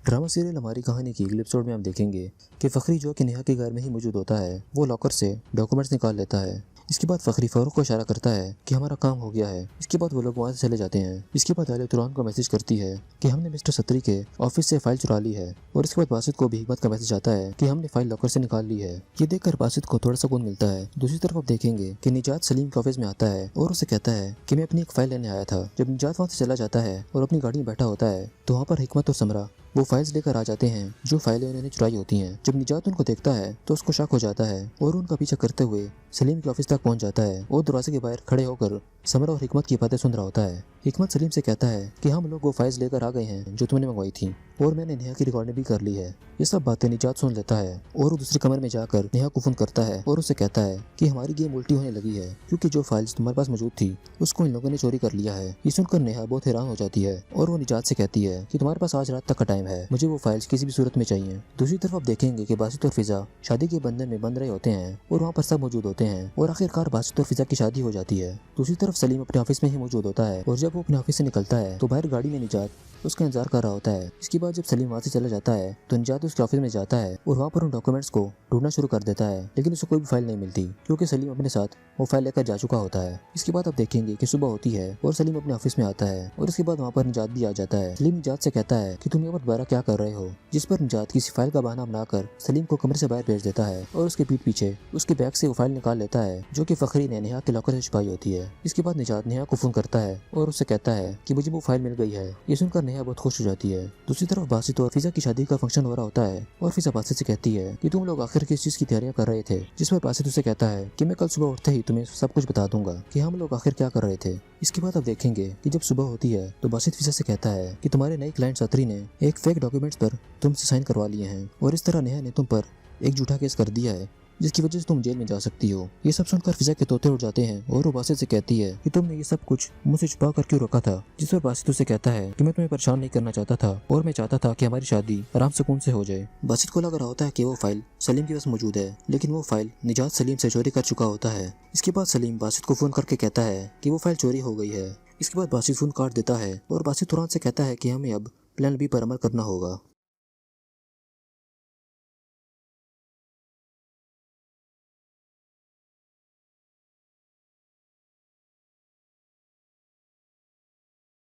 Drama serial हमारी कहानी की अगले एपिसोड में हम देखेंगे कि फखरी जो कि नेहा के घर में ही मौजूद होता है वो लॉकर से डॉक्यूमेंट्स निकाल लेता है। इसके बाद फखरी फारूक को इशारा करता है कि हमारा काम हो गया है। इसके बाद वो लोग वहाँ से चले जाते हैं। इसके बाद आलिया तुरान को मैसेज करती है कि हमने मिस्टर सत्री के ऑफिस से फाइल चुरा ली है। और इसके बाद बासित को भी हिकमत का मैसेज आता है कि हमने फाइल लॉकर से निकाल ली है। ये देखकर बासित को थोड़ा सुकून मिलता है। दूसरी तरफ आप देखेंगे कि निजात सलीम के ऑफिस में आता है और उसे कहता है कि मैं अपनी एक फाइल लेने आया था। जब निजात वहाँ से चला जाता है और अपनी गाड़ी में बैठा होता है तो वहाँ पर हिकमत और समरा वो फाइल्स लेकर आ जाते हैं जो फाइलें उन्होंने चुराई होती हैं। जब निजात उनको देखता है तो उसको शक हो जाता है और उनका पीछा करते हुए सलीम के ऑफिस तक पहुंच जाता है और दरवाजे के बाहर खड़े होकर समरा और हिकमत की बातें सुन रहा होता है। हिकमत सलीम से कहता है कि हम लोग वो फाइल्स लेकर आ गए हैं जो तुमने मंगवाई थी और मैंने नेहा की रिकॉर्डिंग भी कर ली है। ये सब बातें निजात सुन लेता है और वो दूसरे कमरे में जाकर नेहा को फोन करता है और उसे कहता है कि हमारी गेम उल्टी होने लगी है क्योंकि जो फाइल्स तुम्हारे पास मौजूद थी उसको इन लोगों ने चोरी कर लिया है। ये सुनकर नेहा बहुत हैरान हो जाती है और वो निजात से कहती है कि तुम्हारे पास आज रात तक का टाइम है, मुझे वो फाइल्स किसी भी सूरत में चाहिए। दूसरी तरफ आप देखेंगे कि बासित और फिजा शादी के बंधन में बंध रहे होते हैं और वहाँ पर सब मौजूद होते हैं और आखिरकार बासित और फिजा की शादी हो जाती है। दूसरी तरफ सलीम अपने ऑफिस में ही मौजूद होता है और जब वो अपने ऑफिस से निकलता है तो बाहर गाड़ी में निजात उसका इंतजार कर रहा होता है। इसके बाद जब सलीम वहाँ से चला जाता है तो निजात उसके ऑफिस में जाता है और वहाँ पर उन डॉक्यूमेंट्स को ढूंढना शुरू कर देता है, लेकिन उसे कोई भी फाइल नहीं मिलती क्योंकि सलीम अपने साथ वो फाइल लेकर जा चुका होता है। इसके बाद आप देखेंगे कि सुबह होती है और सलीम अपने ऑफिस में आता है और इसके बाद वहाँ पर निजात भी आ जाता है। सलीम निजात से कहता है कि तुम यहाँ पर दोबारा क्या कर रहे हो, जिस पर निजात किसी फाइल का बहाना बनाकर सलीम को कमरे से बाहर भेज देता है और उसके पीठ पीछे उसके बैग से वो फाइल निकाल लेता है जो कि फखरी ने नेहा के लॉकर से छुपाई होती है। इसके बाद निजात नेहा को फोन करता है और उससे कहता है कि मुझे वो फाइल मिल गई है। ये सुनकर नेहा बहुत खुश हो जाती है। दूसरी तरफ बासित और फिजा की शादी का फंक्शन हो रहा होता है और फिजा बासित से कहती है कि तुम लोग आखिर किस चीज की तैयारियां कर रहे थे, जिस पर बासित उसे कहता है कि मैं कल सुबह उठते ही तुम्हें सब कुछ बता दूंगा कि हम लोग आखिर क्या कर रहे थे। इसके बाद आप देखेंगे कि जब सुबह होती है तो बासित फिजा से कहता है कि तुम्हारे नए क्लाइंट सत्री ने एक फेक डॉक्यूमेंट्स पर तुमसे साइन करवा लिए हैं और इस तरह नेहा ने तुम पर एक झूठा केस कर दिया है जिसकी वजह से तुम जेल में जा सकती हो। ये सब सुनकर फिजा के तोते उड़ जाते हैं और वो बासित से कहती है कि तुमने ये सब कुछ मुझसे छुपा कर क्यों रखा था, जिस पर बासित उसे कहता है कि मैं तुम्हें परेशान नहीं करना चाहता था और मैं चाहता था कि हमारी शादी आराम सुकून से हो जाए। बासित को लग रहा होता है कि वो फाइल सलीम के पास मौजूद है, लेकिन वो फाइल निजात सलीम से चोरी कर चुका होता है। इसके बाद सलीम बासित को फोन करके कहता है कि वो फाइल चोरी हो गई है। इसके बाद बासित फोन काट देता है और बासित तुरंत से कहता है कि हमें अब प्लान बी पर अमल करना होगा।